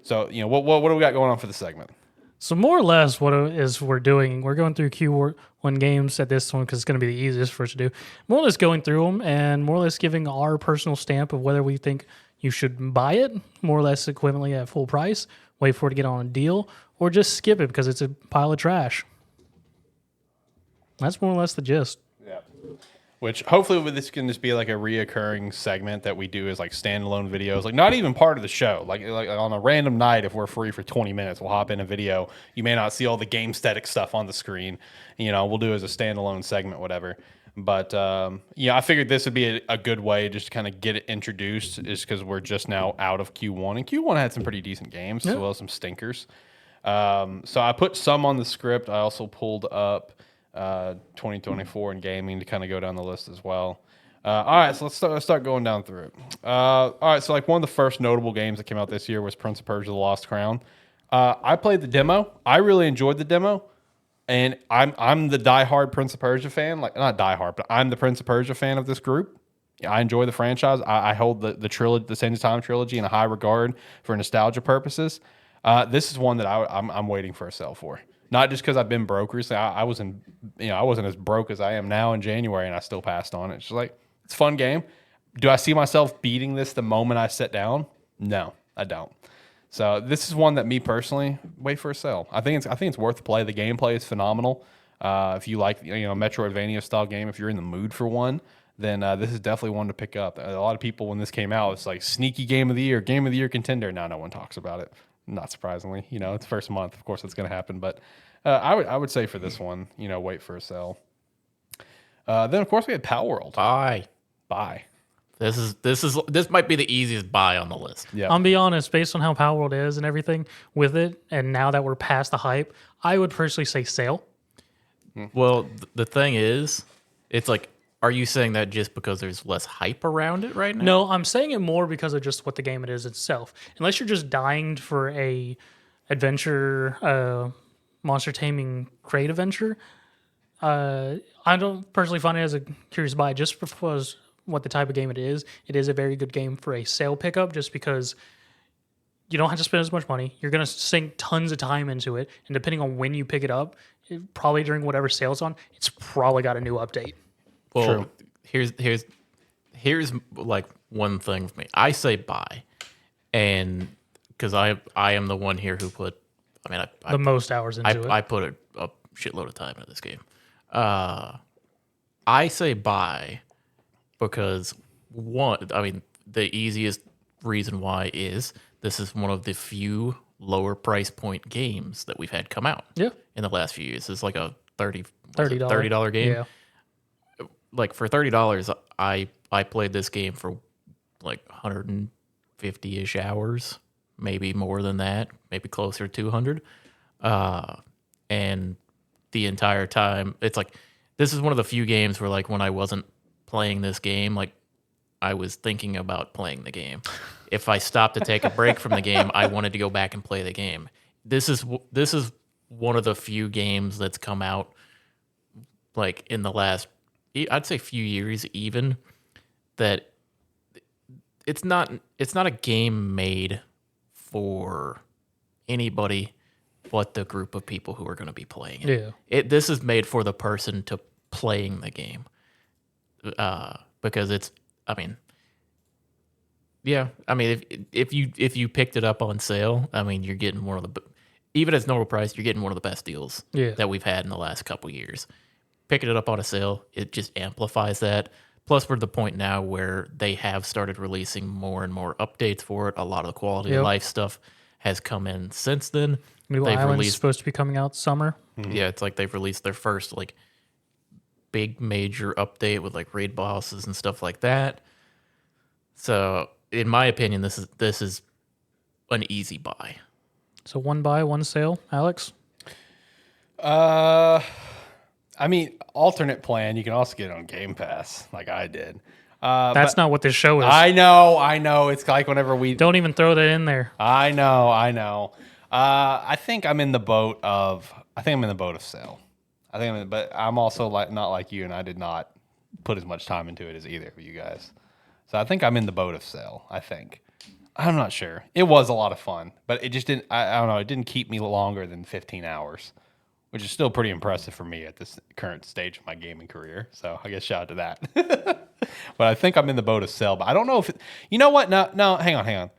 So, what do we got going on for the segment? So more or less what it is we're doing, we're going through Q1 games at this one because it's going to be the easiest for us to do. More or less going through them and more or less giving our personal stamp of whether we think you should buy it, more or less equivalently at full price, wait for it to get on a deal, or just skip it because it's a pile of trash. That's more or less the gist. Yeah. Which hopefully this can just be like a reoccurring segment that we do as like standalone videos, like not even part of the show. Like on a random night, if we're free for 20 minutes, we'll hop in a video. You may not see all the Gamesthetic stuff on the screen. We'll do it as a standalone segment, whatever. But I figured this would be a good way just to kind of get it introduced, is because we're just now out of Q1, and Q1 had some pretty decent games as well as some stinkers. So I put some on the script. I also pulled up 2024 in gaming to kind of go down the list as well. All right, so let's start going down through it. All right, so like one of the first notable games that came out this year was Prince of Persia: The Lost Crown. I played the demo. I really enjoyed the demo, and I'm the diehard Prince of Persia fan. Like, not diehard, but I'm the Prince of Persia fan of this group. I enjoy the franchise. I hold the trilogy, the Sands of Time trilogy, in a high regard for nostalgia purposes. This is one that I'm waiting for a sale for. Not just because I've been broke recently. I wasn't as broke as I am now in January, and I still passed on it. It's just like, it's a fun game. Do I see myself beating this the moment I sit down? No, I don't. So this is one that me personally wait for a sale. I think it's worth the play. The gameplay is phenomenal. If you like Metroidvania style game, if you're in the mood for one, then this is definitely one to pick up. A lot of people, when this came out, it's like sneaky game of the year contender. Now no one talks about it. Not surprisingly, it's first month. Of course, it's going to happen. But I would say for this one, wait for a sale. Then of course we had Pal World. Buy. This might be the easiest buy on the list. Yeah. I'll be honest, based on how Pal World is and everything with it, and now that we're past the hype, I would personally say sale. Well, the thing is, it's like, are you saying that just because there's less hype around it right now? No, I'm saying it more because of just what the game it is itself. Unless you're just dying for a adventure, monster taming crate adventure, I don't personally find it as a curious buy just because what the type of game it is. It is a very good game for a sale pickup just because you don't have to spend as much money. You're going to sink tons of time into it. And depending on when you pick it up, probably during whatever sale's on, it's probably got a new update. Well, here's like one thing with me. I say buy, and because I am the one here who put, the most hours into it. I put a shitload of time into this game. I say buy because the easiest reason why is this is one of the few lower price point games that we've had come out in the last few years. It's like a $30 game. Yeah. Like for $30, I played this game for like 150-ish hours, maybe more than that, maybe closer to 200. And the entire time, it's like, this is one of the few games where like when I wasn't playing this game, like I was thinking about playing the game. If I stopped to take a break from the game, I wanted to go back and play the game. This is one of the few games that's come out like in the last, I'd say few years even, that it's not a game made for anybody but the group of people who are going to be playing it. Yeah. This is made for the person to playing the game. Because it's, if you picked it up on sale, you're getting one of the, even at normal price, you're getting one of the best deals that we've had in the last couple years. Picking it up on a sale, it just amplifies that. Plus, we're at the point now where they have started releasing more and more updates for it. A lot of the quality of life stuff has come in since then. New Island's supposed to be coming out summer. Mm-hmm. Yeah, it's like they've released their first like big major update with like raid bosses and stuff like that. So, in my opinion, this is an easy buy. So one buy, one sale, Alex? Alternate plan, you can also get it on Game Pass, like I did. That's not what this show is. I know. It's like whenever we... Don't even throw that in there. I know. I think I'm in the boat of sale. But I'm also not like you, and I did not put as much time into it as either of you guys. So I think I'm in the boat of sale, I think. I'm not sure. It was a lot of fun, but it just didn't. I don't know. It didn't keep me longer than 15 hours, which is still pretty impressive for me at this current stage of my gaming career. So I guess shout out to that. But I think I'm in the boat of sell. But I don't know if you know what? No, hang on.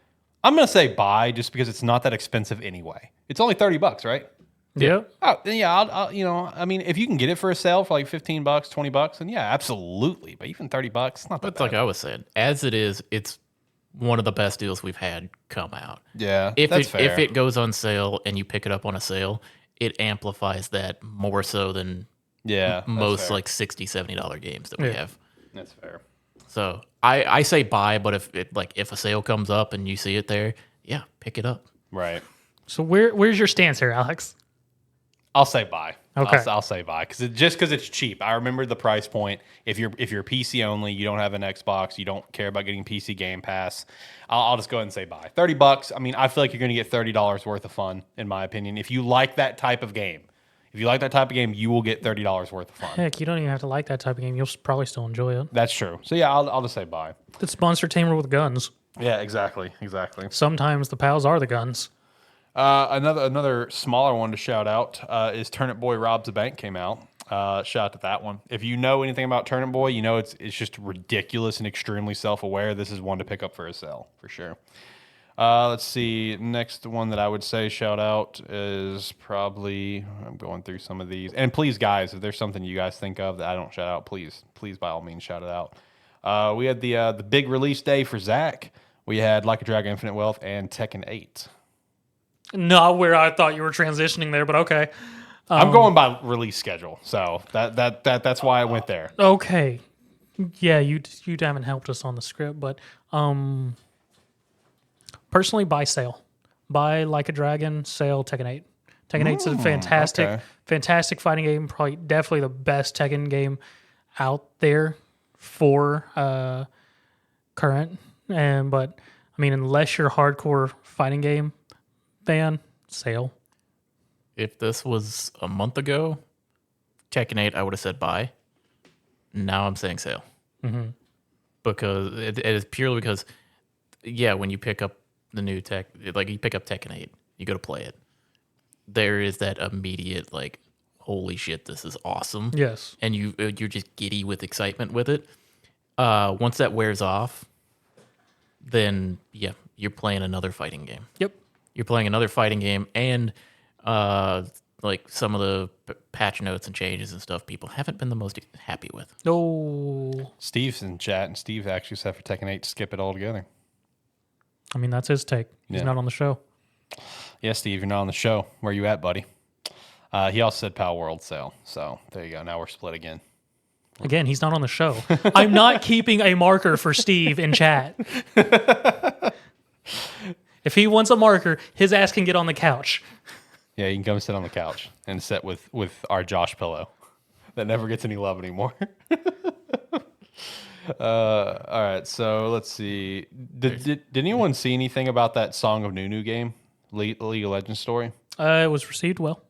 I'm gonna say buy just because it's not that expensive anyway. It's only $30, right? Yeah. Oh, then yeah. I'll I mean, if you can get it for a sale for like $15, $20, then yeah, absolutely. But even $30, it's not that But bad. like I was saying, as it is, it's one of the best deals we've had come out. Yeah, If that's it fair. if it goes on sale and you pick it up on a sale, it amplifies that more so than yeah, most fair. like $60, $70 games that we Yeah. have. That's fair. So I say buy, but if a sale comes up and you see it there, yeah, pick it up. Right. So where's your stance here, Alex? I'll say buy. Okay. I'll say buy because it's cheap. I remember the price point. If you're PC only, you don't have an Xbox, you don't care about getting PC Game Pass. I'll just go ahead and say buy. $30. I mean, I feel like you're going to get $30 worth of fun, in my opinion. If you like that type of game, you will get $30 worth of fun. Heck, you don't even have to like that type of game. You'll probably still enjoy it. That's true. So yeah, I'll just say buy. It's Monster Tamer with guns. Yeah, exactly. Sometimes the pals are the guns. Another smaller one to shout out is Turnip Boy Robs a Bank came out. Shout out to that one. If you know anything about Turnip Boy, you know it's just ridiculous and extremely self-aware. This is one to pick up for a sale for sure. Let's see. Next one that I would say shout out is probably, I'm going through some of these. And please, guys, if there's something you guys think of that I don't shout out, please by all means shout it out. We had the big release day for Zach. We had Like a Dragon Infinite Wealth and Tekken 8. Not where I thought you were transitioning there, but okay. I'm going by release schedule, so that's why I went there. Okay. Yeah, you haven't helped us on the script, but personally, buy sale. Buy Like a Dragon, sale Tekken 8. Tekken 8's a fantastic fighting game. Probably definitely the best Tekken game out there for current. But I mean, unless you're a hardcore fighting game fan, sale. If this was a month ago, Tekken 8, I would have said buy. Now I'm saying sale. Mm-hmm. Because it is purely because, yeah, when you pick up the new tech, like you pick up Tekken 8, you go to play it. There is that immediate, like, holy shit, this is awesome. Yes. And you're just giddy with excitement with it. Once that wears off, then, yeah, you're playing another fighting game. Yep. You're playing another fighting game, and like some of the patch notes and changes and stuff, people haven't been the most happy with. Oh. Steve's in chat, and Steve actually said for Tekken 8 to skip it altogether. I mean, that's his take. He's Yeah. not on the show. Yeah, Steve, you're not on the show. Where you at, buddy? He also said Pal World sale. So there you go. Now we're split again. Again, he's not on the show. I'm not keeping a marker for Steve in chat. If he wants a marker, his ass can get on the couch. Yeah, you can come sit on the couch and sit with our Josh pillow that never gets any love anymore. All right, so let's see. Did anyone see anything about that Song of Nunu game, League of Legends story? It was received well.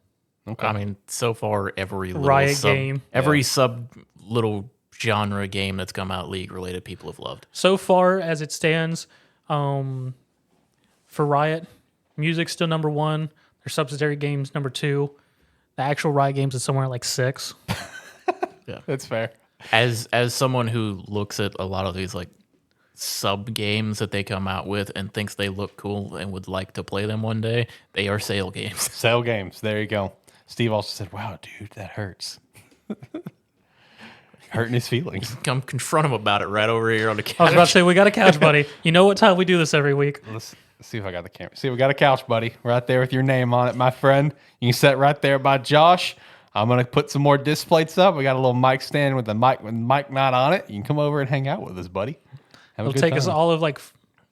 Okay. I mean, so far every little Riot game. every sub little genre game that's come out League related, people have loved. So far as it stands, for Riot, music's still number one. Their subsidiary games number two. The actual Riot games is somewhere like 6. That's fair. As someone who looks at a lot of these like sub games that they come out with and thinks they look cool and would like to play them one day, they are sale games. Sale games. There you go. Steve also said, "Wow, dude, that hurts." Hurting his feelings. Come confront him about it right over here on the couch. I was about to say, we got a couch, buddy. You know what time we do this every week. Let's see if I got the camera. See, we got a couch, buddy, right there with your name on it, my friend. You can sit right there by Josh. I'm gonna put some more disc plates up. We got a little mic stand with the mic not on it. You can come over and hang out with us, buddy. Have a It'll good take us time. all of like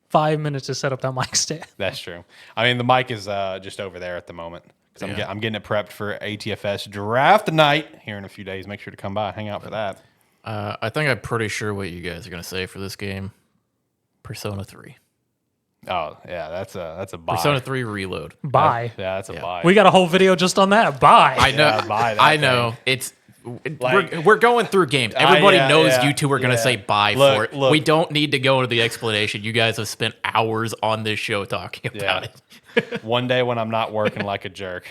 5 minutes to set up that mic stand. That's true. I mean, the mic is just over there at the moment. Because Yeah. I'm getting it prepped for ATFS draft night here in a few days. Make sure to come by, hang out for that. I think I'm pretty sure what you guys are going to say for this game. Persona 3. Oh yeah, that's a buy. Persona 3 Reload. Bye. Yeah, that's a buy. We got a whole video just on that. Bye. I know. Yeah, buy that I thing. know. It's we're going through games. Everybody yeah, knows yeah, you two are going to yeah. say bye Look, for it. look. We don't need to go into the explanation. You guys have spent hours on this show talking about it. One day when I'm not working like a jerk,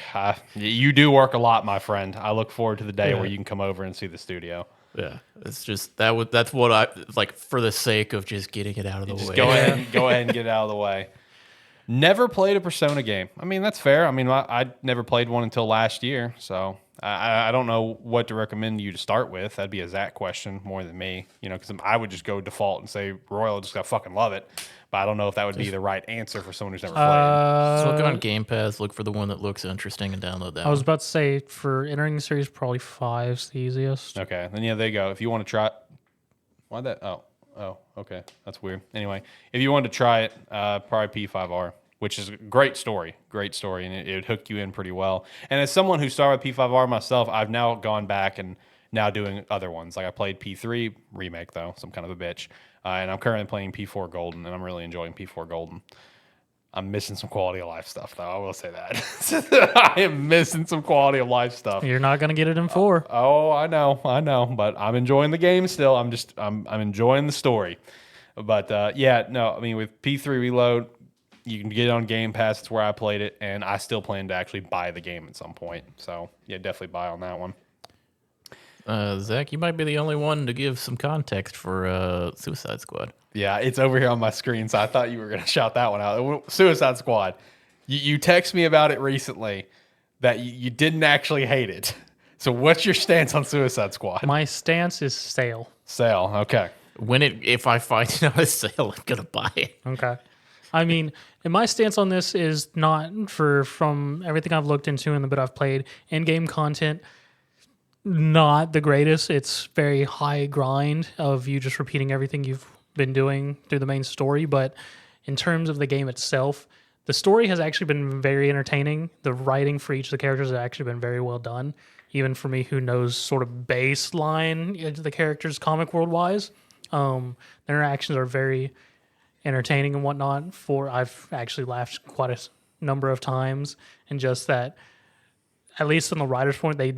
you do work a lot, my friend. I look forward to the day where you can come over and see the studio. Yeah, it's just that's what I like for the sake of just getting it out of the way. Go ahead and get it out of the way. Never played a Persona game. I mean, that's fair. I mean, I never played one until last year, so I don't know what to recommend you to start with. That'd be a Zach question more than me, because I would just go default and say Royal, just gotta fucking love it. But I don't know if that would be the right answer for someone who's never played. Just look on Game Pass, look for the one that looks interesting, and download that. I was about to say, for entering the series, probably 5's the easiest. Okay, then there you go. If you want to try, why that? Oh, okay, that's weird. Anyway, if you wanted to try it, probably P5R, which is a great story, and it would hook you in pretty well. And as someone who started with P5R myself, I've now gone back and now doing other ones. Like I played P3 remake though, so I'm kind of a bitch, and I'm currently playing P4 Golden, and I'm really enjoying P4 Golden. I'm missing some quality of life stuff, though. I will say that. I am missing some quality of life stuff. You're not going to get it in 4. Oh, I know, but I'm enjoying the game still. I'm enjoying the story. But I mean, with P3 Reload, you can get it on Game Pass. It's where I played it, and I still plan to actually buy the game at some point. So yeah, definitely buy on that one. Zach, you might be the only one to give some context for Suicide Squad. Yeah, it's over here on my screen, so I thought you were going to shout that one out. Suicide Squad. You text me about it recently that you didn't actually hate it. So what's your stance on Suicide Squad? My stance is sale. Sale, okay. If I find it on a sale, I'm going to buy it. Okay. I mean, and my stance on this is not from everything I've looked into and the bit I've played, in-game content, not the greatest. It's very high grind of you just repeating everything you've been doing through the main story. But in terms of the game itself, the story has actually been very entertaining. The writing for each of the characters has actually been very well done. Even for me who knows sort of baseline the characters comic world wise, the interactions are very entertaining and whatnot. I've actually laughed quite a number of times, and just that, at least from the writer's point, they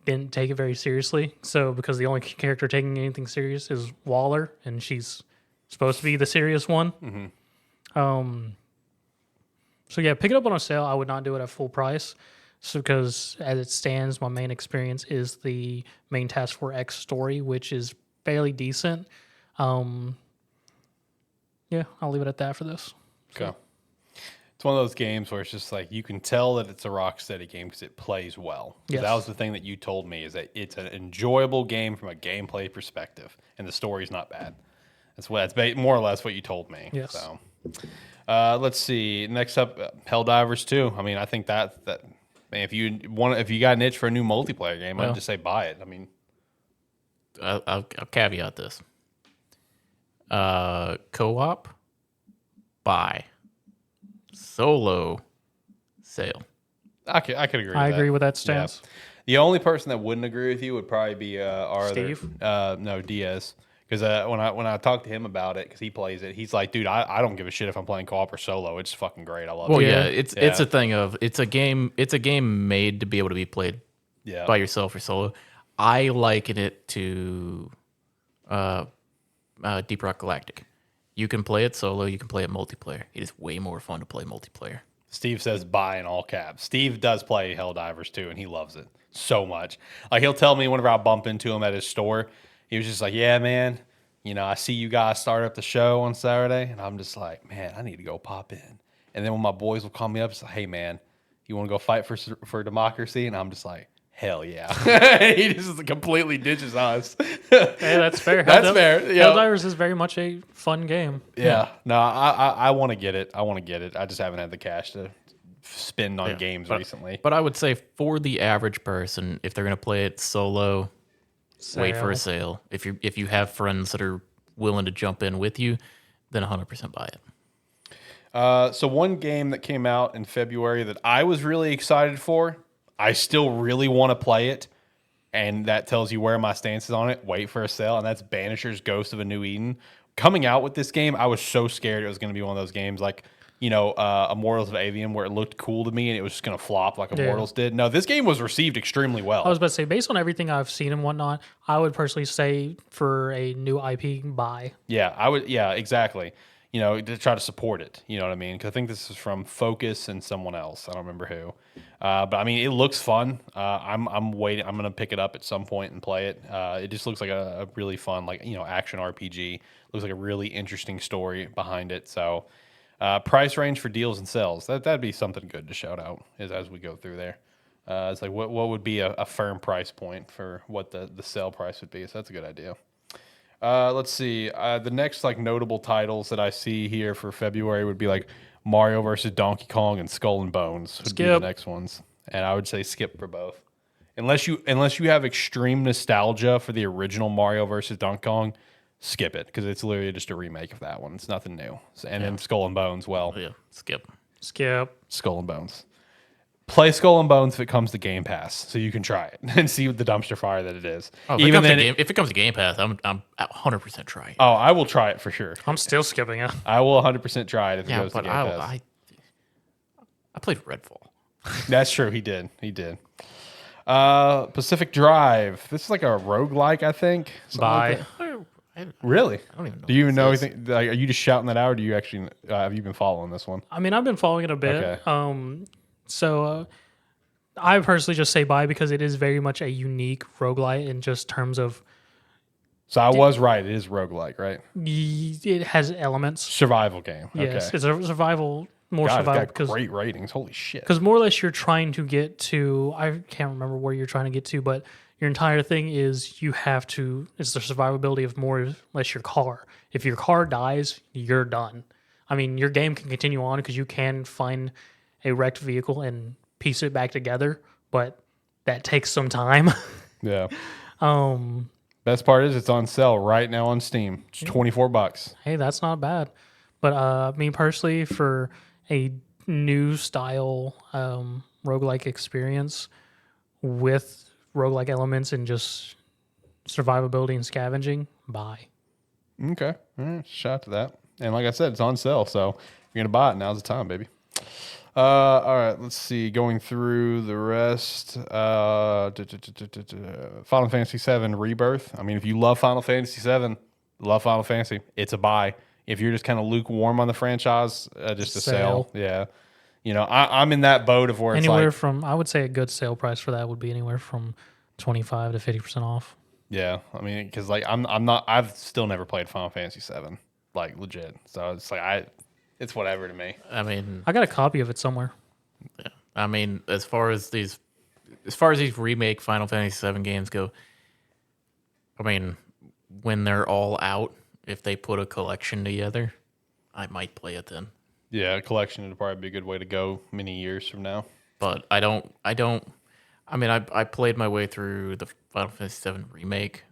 didn't take it very seriously. So because the only character taking anything serious is Waller, and she's supposed to be the serious one. Mm-hmm. So yeah, pick it up on a sale. I would not do it at full price. So because as it stands, my main experience is the main Task Force X story, which is fairly decent. Yeah, I'll leave it at that for this. Okay. It's one of those games where it's just like you can tell that it's a Rocksteady game because it plays well. Yes. That was the thing that you told me, is that it's an enjoyable game from a gameplay perspective, and the story's not bad. That's more or less what you told me. Yes. So, let's see. Next up, Helldivers 2. I mean, I think that man, if you got an itch for a new multiplayer game, I'd just say buy it. I mean, I'll caveat this. Co-op, buy. Solo, sale. I could agree with that. I agree with that stance. Yeah. The only person that wouldn't agree with you would probably be our Steve? Diaz. Because when I talked to him about it, because he plays it, he's like, dude, I don't give a shit if I'm playing co-op or solo. It's fucking great. I love it. Well, yeah, it's a thing of it's a game made to be able to be played by yourself or solo. I liken it to Deep Rock Galactic. You can play it solo, you can play it multiplayer. It is way more fun to play multiplayer. Steve says buy in all caps. Steve does play Helldivers too, and he loves it so much. Like, he'll tell me whenever I bump into him at his store, he was just like, yeah, man, I see you guys start up the show on Saturday, and I'm just like, man, I need to go pop in. And then when my boys will call me up, it's like, hey, man, you want to go fight for democracy? And I'm just like, hell yeah. He just completely ditches us. Hey, that's fair. That's fair. Helldivers is very much a fun game. Yeah. No, I want to get it. I just haven't had the cash to spend on games recently. But I would say for the average person, if they're going to play it solo, wait for a sale. If you have friends that are willing to jump in with you, then 100% buy it. So one game that came out in February that I was really excited for, I still really want to play it, and that tells you where my stance is on it. Wait for a sale, and that's Banisher's Ghost of a New Eden. Coming out with this game, I was so scared it was going to be one of those games like Immortals of Avium, where it looked cool to me and it was just going to flop like Immortals did. No, this game was received extremely well. I was about to say, based on everything I've seen and whatnot, I would personally say for a new IP, buy. Yeah, I would. Yeah, exactly. To try to support it. You know what I mean? Because I think this is from Focus and someone else. I don't remember who. But I mean, it looks fun. I'm waiting. I'm gonna pick it up at some point and play it. It just looks like a really fun, action RPG. Looks like a really interesting story behind it. So, price range for deals and sales. That'd be something good to shout out as we go through there. It's like what would be a firm price point for what the sale price would be. So that's a good idea. Let's see. The next notable titles that I see here for February would be like Mario versus Donkey Kong and Skull and Bones would be the next ones, and I would say skip for both, unless you have extreme nostalgia for the original Mario versus Donkey Kong. Skip it because it's literally just a remake of that one. It's nothing new. Then Skull and Bones. Well, Yeah, skip. Skull and Bones. Play Skull and Bones if it comes to Game Pass, so you can try it and see the dumpster fire that it is. Oh, if it comes to Game Pass, I'm 100% trying. Oh, I will try it for sure. I'm still skipping it. I will 100% try it if it goes to but Game Pass. I played Redfall. That's true. He did. Pacific Drive. This is like a roguelike, I think. Buy. Really? I don't even know. Do you even know anything? Like, are you just shouting that out, or do you actually have you been following this one? I mean, I've been following it a bit. Okay. So I personally just say buy because it is very much a unique roguelite in just terms of So I was right. It is roguelike, right? it has elements. Survival game. Yes, Okay. it's a survival, God, it's survival got because great ratings. Holy shit. more or less you're trying to get to. I can't remember where you're trying to get to, but your entire thing is you have to. It's the survivability of more or less your car. If your car dies, you're done. I mean, your game can continue on because you can find a wrecked vehicle and piece it back together, but that takes some time. Yeah. Best part is it's on sale right now on Steam. It's $24. Hey, that's not bad. But me personally, for a new style roguelike experience with roguelike elements and just survivability and scavenging, buy. Okay. All right. Shout to that. And like I said, it's on sale, so if you're gonna buy it, now's the time, baby. All right, let's see. Going through the rest, Final Fantasy VII Rebirth. I mean, if you love Final Fantasy VII, love Final Fantasy, it's a buy. If you're just kind of lukewarm on the franchise, just a sale. Yeah, I'm in that boat of where Anywhere it's from, I would say a good sale price for that would be anywhere from 25 to 50% off. Yeah, I mean, because I've still never played Final Fantasy VII, legit. So it's it's whatever to me. I mean, I got a copy of it somewhere. Yeah. I mean, as far as these remake Final Fantasy VII games go, I mean, when they're all out, if they put a collection together, I might play it then. Yeah, a collection would probably be a good way to go many years from now. But I mean, I played my way through the Final Fantasy VII remake.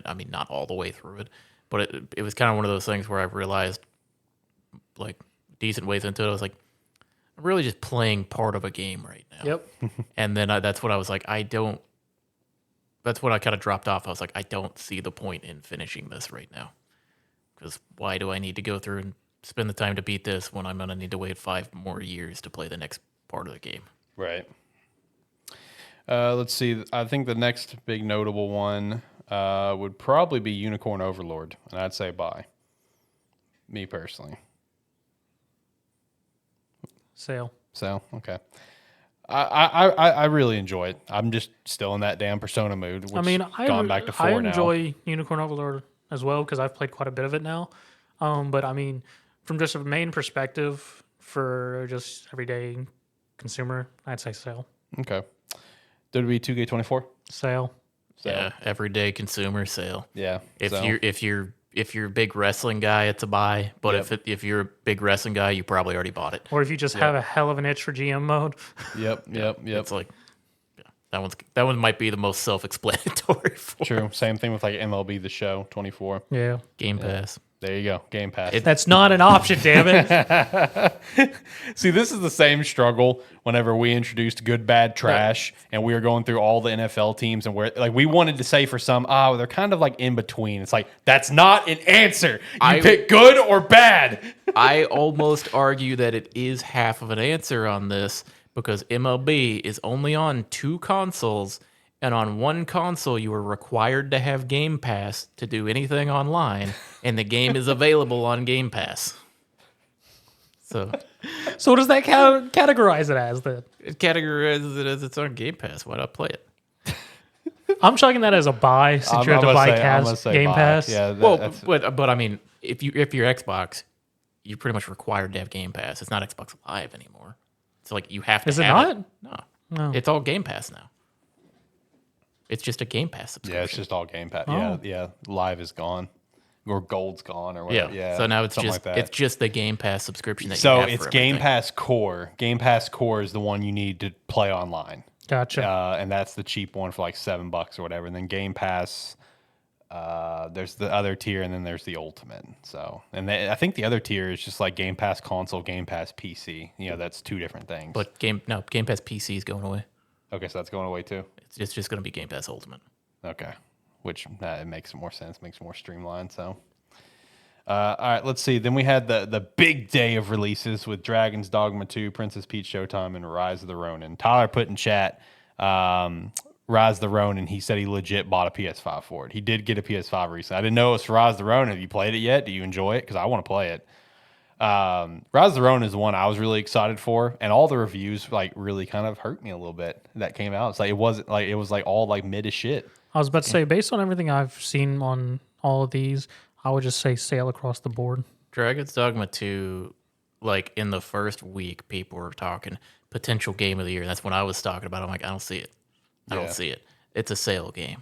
I mean, not all the way through it, but it was kind of one of those things where I realized, decent ways into it, I was like, I'm really just playing part of a game right now. Yep. And then that's what I was like, that's what I kind of dropped off. I was like, I don't see the point in finishing this right now. Because why do I need to go through and spend the time to beat this when I'm going to need to wait 5 more years to play the next part of the game? Right. Let's see. I think the next big notable one would probably be Unicorn Overlord. And I'd say buy. Me personally. Sale. So, okay. I really enjoy it. I'm just still in that damn Persona mood. Which I mean, gone back to 4 I now. enjoy Unicorn Overlord as well because I've played quite a bit of it now. But I mean, from just a main perspective for just everyday consumer, I'd say sale. Okay. WWE 2K24? Sale. Yeah, everyday consumer sale. Yeah. If you're a big wrestling guy, it's a buy. But if you're a big wrestling guy, you probably already bought it. Or if you just have a hell of an itch for GM mode. Yep. It's like, that one might be the most self-explanatory. True. Same thing with MLB The Show 24. Yeah. Game Pass. There you go. Game Pass. That's not an option, damn it. See, this is the same struggle whenever we introduced good, bad, trash, and we were going through all the NFL teams, and we wanted to say for some, they're kind of like in between. It's like, that's not an answer. You pick good or bad. I almost argue that it is half of an answer on this because MLB is only on 2 consoles, and on one console you are required to have Game Pass to do anything online, and the game is available on Game Pass. So So what does that categorize it as then? it categorizes it as it's on Game Pass. Why not play it? I'm chucking that as a buy since you have to buy Game Pass. Yeah, But I mean, if you're Xbox, you're pretty much required to have Game Pass. It's not Xbox Live anymore. It's like you have to. Is it have not? No, it's all Game Pass now. It's just a Game Pass subscription. yeah, it's just all Game Pass. Oh. Yeah. Live is gone, or Gold's gone, or whatever. Yeah. So now it's something just like that. it's just the Game Pass subscription that you So have it's for Game everything. Pass Core. Game Pass Core is the one you need to play online. Gotcha. And that's the cheap one for like $7 or whatever. And then Game Pass, there's the other tier, and then there's the Ultimate. So, I think the other tier is just like Game Pass Console, Game Pass PC. That's 2 different things. But Game Pass PC is going away. Okay, so that's going away too. It's just going to be Game Pass Ultimate. Okay, which it makes more sense, makes it more streamlined. So, all right, let's see. Then we had the big day of releases with Dragon's Dogma 2, Princess Peach Showtime, and Rise of the Ronin. Tyler put in chat Rise of the Ronin. He said he legit bought a PS5 for it. He did get a PS5 recently. I didn't know it was for Rise of the Ronin. Have you played it yet? Do you enjoy it? Because I want to play it. Rise of the Ronin is the one I was really excited for, and all the reviews like really kind of hurt me a little bit that came out. It's like it was all like mid as shit. I was about to say, based on everything I've seen on all of these, I would just say sail across the board. Dragon's Dogma 2, like in the first week, people were talking potential game of the year. That's when I was talking about it. I'm like, I don't see it. I don't see it. It's a sale game.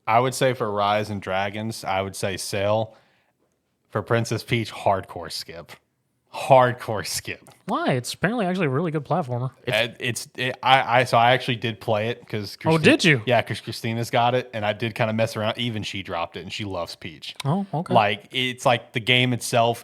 I would say for Rise and Dragons, I would say sale. For Princess Peach, hardcore skip. Hardcore skip. Why? It's apparently actually a really good platformer. So I actually did play it because. Oh, did you? Yeah, because Christina's got it, and I did kind of mess around. Even she dropped it, and she loves Peach. Oh, okay. Like it's like the game itself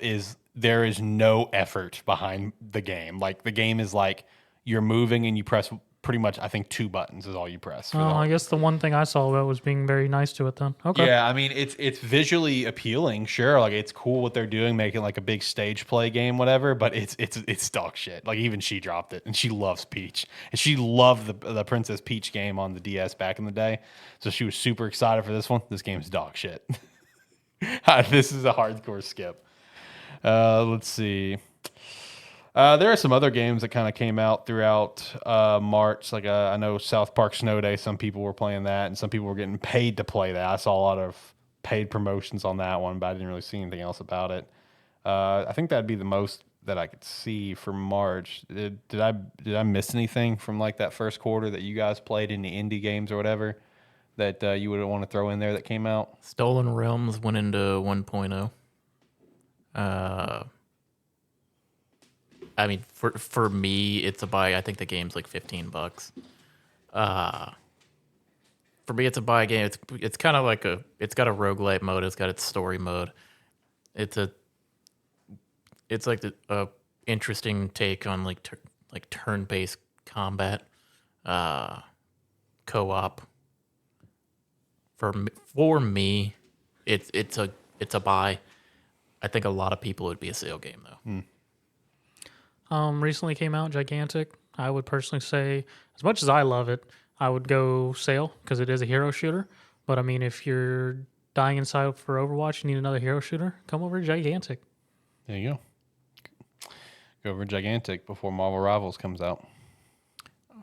there is no effort behind the game. Like the game is like you're moving and you press pretty much, I think 2 buttons is all you press. I guess the one thing I saw about was being very nice to it then. Okay. Yeah, I mean it's visually appealing, sure. Like it's cool what they're doing, making like a big stage play game, whatever. But it's dog shit. Like even she dropped it, and she loves Peach, and she loved the Princess Peach game on the DS back in the day. So she was super excited for this one. This game's dog shit. This is a hardcore skip. Let's see. There are some other games that kind of came out throughout March. Like I know South Park Snow Day, some people were playing that, and some people were getting paid to play that. I saw a lot of paid promotions on that one, but I didn't really see anything else about it. I think that'd be the most that I could see for March. Did I miss anything from like that first quarter that you guys played in the indie games or whatever that you would want to throw in there that came out? Stolen Realms went into 1.0. I mean, for me, it's a buy. I think the game's like $15. For me, it's a buy game. It's kind of like it's got a roguelite mode. It's got its story mode. It's like a interesting take on like turn-based combat, co-op. For me, it's a buy. I think a lot of people it would be a sale game though. Recently came out, Gigantic. I would personally say, as much as I love it, I would go sale because it is a hero shooter. But I mean, if you're dying inside for Overwatch, you need another hero shooter, come over to Gigantic. There you go. Go over Gigantic before Marvel Rivals comes out.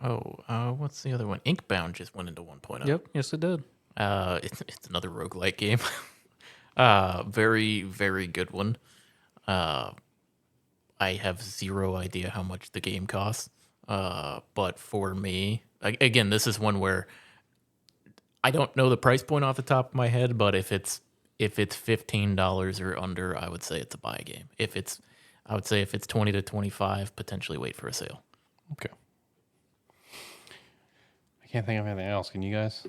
Oh, what's the other one? Inkbound just went into 1.0. Yep, yes it did. It's another roguelike game. Very, very good one. I have zero idea how much the game costs. But for me, again, this is one where I don't know the price point off the top of my head, but if it's $15 or under, I would say it's a buy game. I would say if it's 20 to 25, potentially wait for a sale. Okay. I can't think of anything else. Can you guys?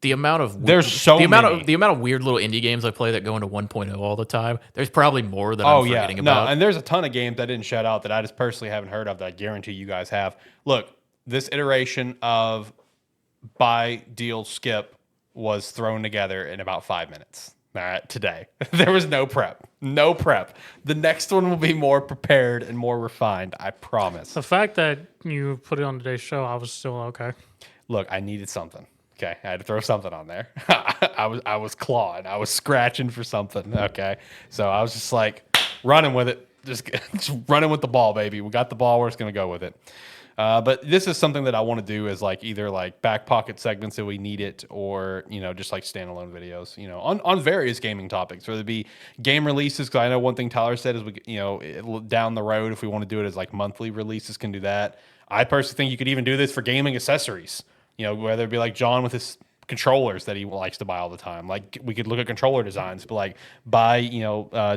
the amount of There's so the amount many. of the amount of weird little indie games I play that go into 1.0 all the time. There's probably more that I'm forgetting about. No, and there's a ton of games I didn't shout out that I just personally haven't heard of that I guarantee you guys have. Look, this iteration of buy, deal, skip was thrown together in about 5 minutes. Today. There was no prep. No prep. The next one will be more prepared and more refined, I promise. The fact that you put it on today's show, I was still okay. Look, I needed something. Okay, I had to throw something on there. I was clawing. I was scratching for something. Okay, so I was just like running with it, just running with the ball, baby. We got the ball. We're just gonna go with it. But this is something that I want to do is like either like back pocket segments if we need it, or just like standalone videos. On various gaming topics, whether it be game releases. Because I know one thing Tyler said is down the road if we want to do it as like monthly releases, can do that. I personally think you could even do this for gaming accessories. Whether it be like John with his controllers that he likes to buy all the time. Like we could look at controller designs, but like buy,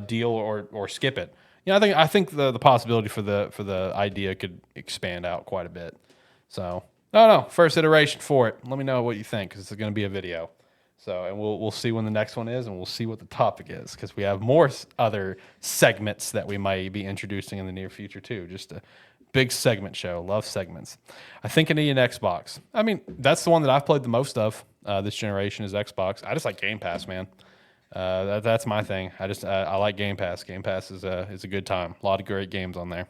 deal or skip it. I think the possibility for the idea could expand out quite a bit. So I don't know. First iteration for it. Let me know what you think, because it's going to be a video. So and we'll see when the next one is, and we'll see what the topic is, because we have more other segments that we might be introducing in the near future too. Just a big segment show. Love segments. I think I need an Xbox. I mean, that's the one that I've played the most of this generation is Xbox. I just like Game Pass, man. That's my thing. I like Game Pass. Game Pass is a good time. A lot of great games on there.